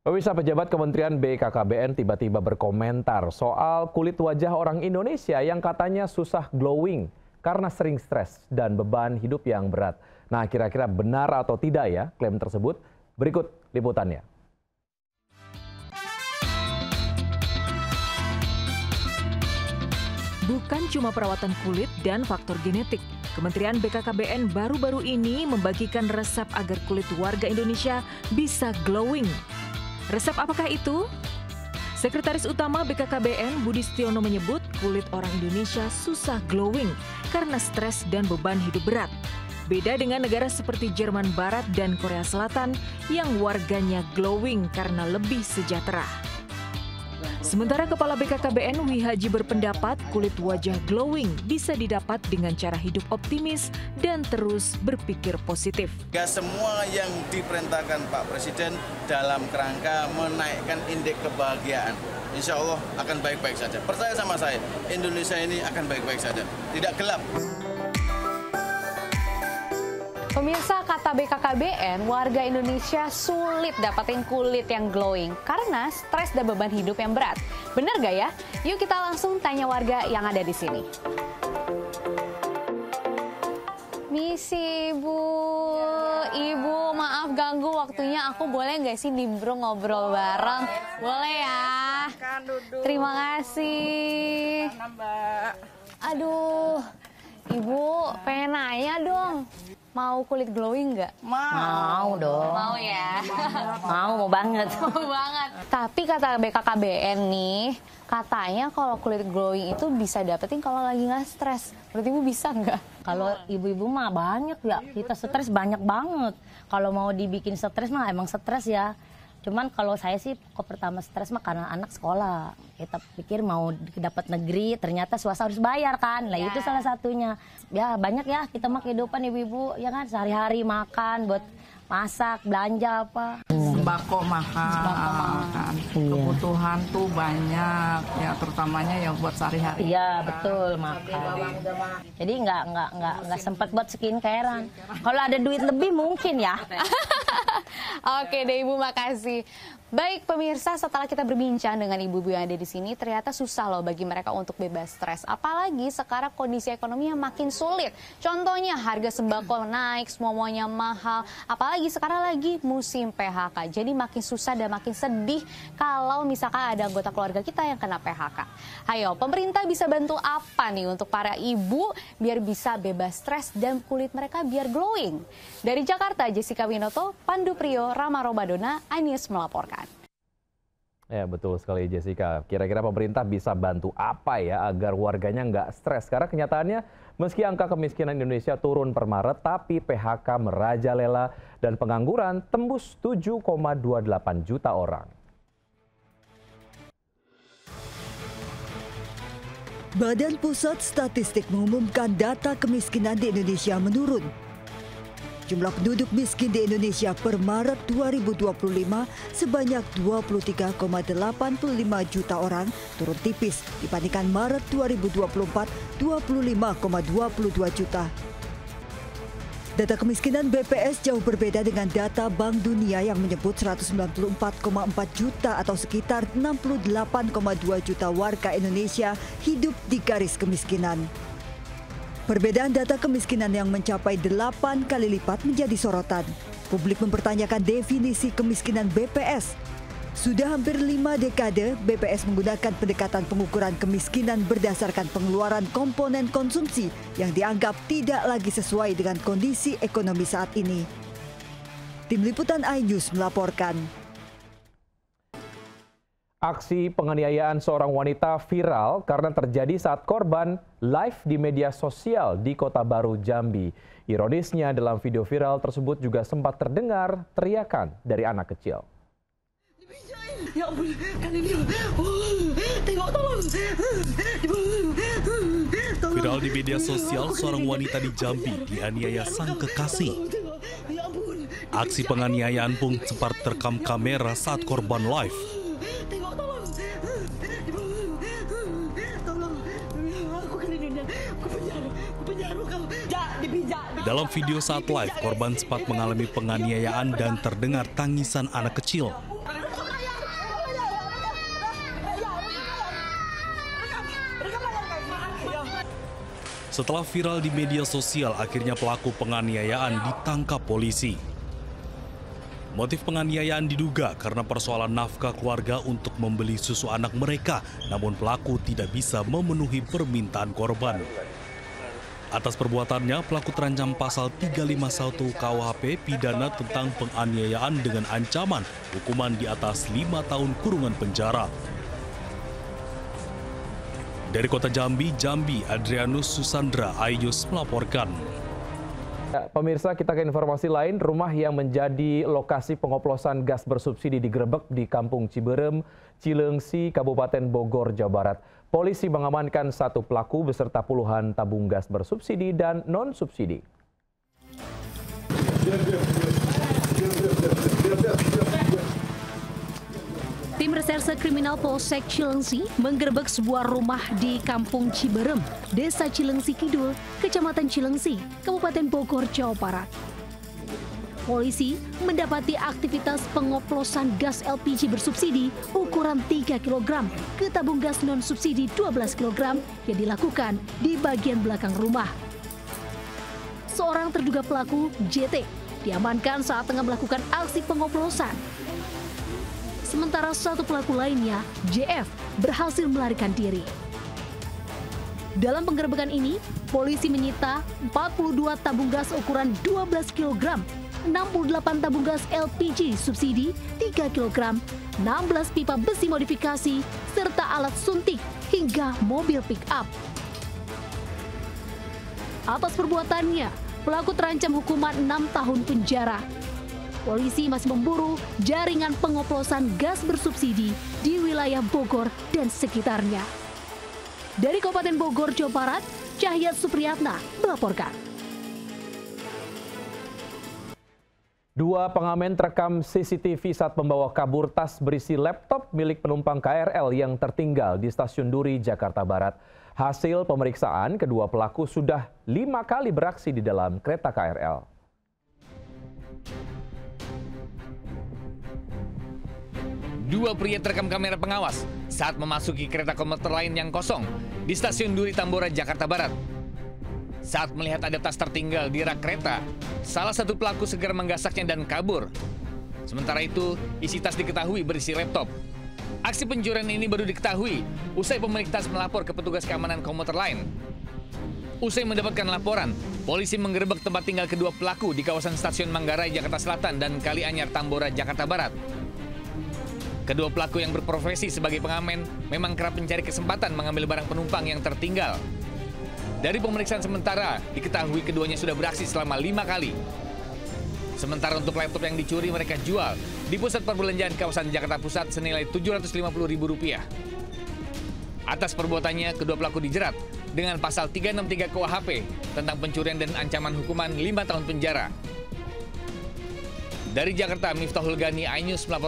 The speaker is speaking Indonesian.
Pemirsa, pejabat Kementerian BKKBN tiba-tiba berkomentar soal kulit wajah orang Indonesia yang katanya susah glowing karena sering stres dan beban hidup yang berat. Nah, kira-kira benar atau tidak ya klaim tersebut? Berikut liputannya. Bukan cuma perawatan kulit dan faktor genetik. Kementerian BKKBN baru-baru ini membagikan resep agar kulit warga Indonesia bisa glowing. Resep apakah itu? Sekretaris Utama BKKBN Budi Setiono menyebut kulit orang Indonesia susah glowing karena stres dan beban hidup berat. Beda dengan negara seperti Jerman Barat dan Korea Selatan yang warganya glowing karena lebih sejahtera. Sementara Kepala BKKBN Wihaji berpendapat kulit wajah glowing bisa didapat dengan cara hidup optimis dan terus berpikir positif. Gak semua yang diperintahkan Pak Presiden dalam kerangka menaikkan indeks kebahagiaan. Insya Allah akan baik-baik saja. Percaya sama saya, Indonesia ini akan baik-baik saja. Tidak gelap. Pemirsa, kata BKKBN, warga Indonesia sulit dapatin kulit yang glowing karena stres dan beban hidup yang berat. Benar gak ya? Yuk kita langsung tanya warga yang ada di sini. Misi Ibu, maaf ganggu waktunya. Aku boleh nggak sih nimbrung ngobrol bareng? Boleh ya? Terima kasih. Aduh, Ibu pengen nanya dong. Mau kulit glowing nggak? Mau dong. Mau ya? Mau banget. Mau banget. Tapi kata BKKBN nih, katanya kalau kulit glowing itu bisa dapetin kalau lagi nggak stres. Berarti Ibu bisa nggak? Kalau ibu-ibu mah banyak ya, kita stres banyak banget. Kalau mau dibikin stres mah emang stres ya. Cuman kalau saya sih kok pertama stres mah karena anak sekolah. Kita pikir mau dapat negeri, ternyata swasta harus bayar kan. Lah itu salah satunya. Ya banyak ya kita mah kehidupan ibu-ibu ya kan, sehari-hari makan buat masak, belanja apa. Sembako mahal kan. Kebutuhan tuh banyak ya, terutamanya yang buat sehari-hari. Iya betul, makan. Jadi nggak sempat buat skincarean. Kalau ada duit lebih mungkin ya. Oke deh Ibu, makasih. Baik pemirsa, setelah kita berbincang dengan ibu-ibu yang ada di sini, ternyata susah loh bagi mereka untuk bebas stres. Apalagi sekarang kondisi ekonominya makin sulit. Contohnya harga sembako naik, semuanya mahal. Apalagi sekarang lagi musim PHK. Jadi makin susah dan makin sedih kalau misalkan ada anggota keluarga kita yang kena PHK. Ayo, pemerintah bisa bantu apa nih untuk para ibu biar bisa bebas stres dan kulit mereka biar glowing? Dari Jakarta, Jessica Winoto, Pandu Priyo, Rama Romadona, iNews melaporkan. Ya betul sekali Jessica. Kira-kira pemerintah bisa bantu apa ya agar warganya nggak stres? Karena kenyataannya meski angka kemiskinan Indonesia turun per Maret, tapi PHK merajalela dan pengangguran tembus 7,28 juta orang. Badan Pusat Statistik mengumumkan data kemiskinan di Indonesia menurun. Jumlah penduduk miskin di Indonesia per Maret 2025 sebanyak 23,85 juta orang, turun tipis dibandingkan Maret 2024 25,22 juta. Data kemiskinan BPS jauh berbeda dengan data Bank Dunia yang menyebut 194,4 juta atau sekitar 68,2 juta warga Indonesia hidup di garis kemiskinan. Perbedaan data kemiskinan yang mencapai 8 kali lipat menjadi sorotan. Publik mempertanyakan definisi kemiskinan BPS. Sudah hampir 5 dekade, BPS menggunakan pendekatan pengukuran kemiskinan berdasarkan pengeluaran komponen konsumsi yang dianggap tidak lagi sesuai dengan kondisi ekonomi saat ini. Tim Liputan iNews melaporkan. Aksi penganiayaan seorang wanita viral karena terjadi saat korban live di media sosial di Kota Baru, Jambi. Ironisnya dalam video viral tersebut juga sempat terdengar teriakan dari anak kecil. Ya ampun, kan ini. Tengok, tolong. Viral di media sosial, seorang wanita di Jambi dianiaya sang kekasih. Aksi penganiayaan pun sempat terekam kamera saat korban live. Dalam video saat live, korban sempat mengalami penganiayaan dan terdengar tangisan anak kecil. Setelah viral di media sosial, akhirnya pelaku penganiayaan ditangkap polisi. Motif penganiayaan diduga karena persoalan nafkah keluarga untuk membeli susu anak mereka, namun pelaku tidak bisa memenuhi permintaan korban. Atas perbuatannya, pelaku terancam pasal 351 KUHP pidana tentang penganiayaan dengan ancaman hukuman di atas 5 tahun kurungan penjara. Dari kota Jambi, Adrianus Susandra, iNews melaporkan. Pemirsa, kita ke informasi lain. Rumah yang menjadi lokasi pengoplosan gas bersubsidi digerebek di Kampung Ciberem, Cileungsi, Kabupaten Bogor, Jawa Barat. Polisi mengamankan 1 pelaku beserta puluhan tabung gas bersubsidi dan non-subsidi. Tim Reserse Kriminal Polsek Cileungsi menggerebek sebuah rumah di Kampung Ciberem, Desa Cileungsi Kidul, Kecamatan Cileungsi, Kabupaten Bogor, Jawa Barat. Polisi mendapati aktivitas pengoplosan gas LPG bersubsidi ukuran 3 kg ke tabung gas non-subsidi 12 kg yang dilakukan di bagian belakang rumah. Seorang terduga pelaku, JT, diamankan saat tengah melakukan aksi pengoplosan. Sementara 1 pelaku lainnya, JF, berhasil melarikan diri. Dalam penggerebekan ini, polisi menyita 42 tabung gas ukuran 12 kg, 68 tabung gas LPG subsidi 3 kg, 16 pipa besi modifikasi, serta alat suntik hingga mobil pick-up. Atas perbuatannya, pelaku terancam hukuman 6 tahun penjara. Polisi masih memburu jaringan pengoplosan gas bersubsidi di wilayah Bogor dan sekitarnya. Dari Kabupaten Bogor, Jawa Barat, Cahya Supriyatna melaporkan. 2 pengamen terekam CCTV saat membawa kabur tas berisi laptop milik penumpang KRL yang tertinggal di Stasiun Duri, Jakarta Barat. Hasil pemeriksaan, kedua pelaku sudah 5 kali beraksi di dalam kereta KRL. Dua pria terekam kamera pengawas saat memasuki kereta komuter lain yang kosong di Stasiun Duri Tambora, Jakarta Barat. Saat melihat ada tas tertinggal di rak kereta, salah satu pelaku segera menggasaknya dan kabur. Sementara itu, isi tas diketahui berisi laptop. Aksi pencurian ini baru diketahui usai pemilik tas melapor ke petugas keamanan komuter lain. Usai mendapatkan laporan, polisi menggerebek tempat tinggal kedua pelaku di kawasan Stasiun Manggarai, Jakarta Selatan dan Kalianyar, Tambora, Jakarta Barat. Kedua pelaku yang berprofesi sebagai pengamen memang kerap mencari kesempatan mengambil barang penumpang yang tertinggal. Dari pemeriksaan sementara, diketahui keduanya sudah beraksi selama 5 kali. Sementara untuk laptop yang dicuri mereka jual di pusat perbelanjaan kawasan Jakarta Pusat senilai Rp750.000. Atas perbuatannya, kedua pelaku dijerat dengan pasal 363 KUHP tentang pencurian dan ancaman hukuman 5 tahun penjara. Dari Jakarta, Miftahul Gani, iNews melaporkan.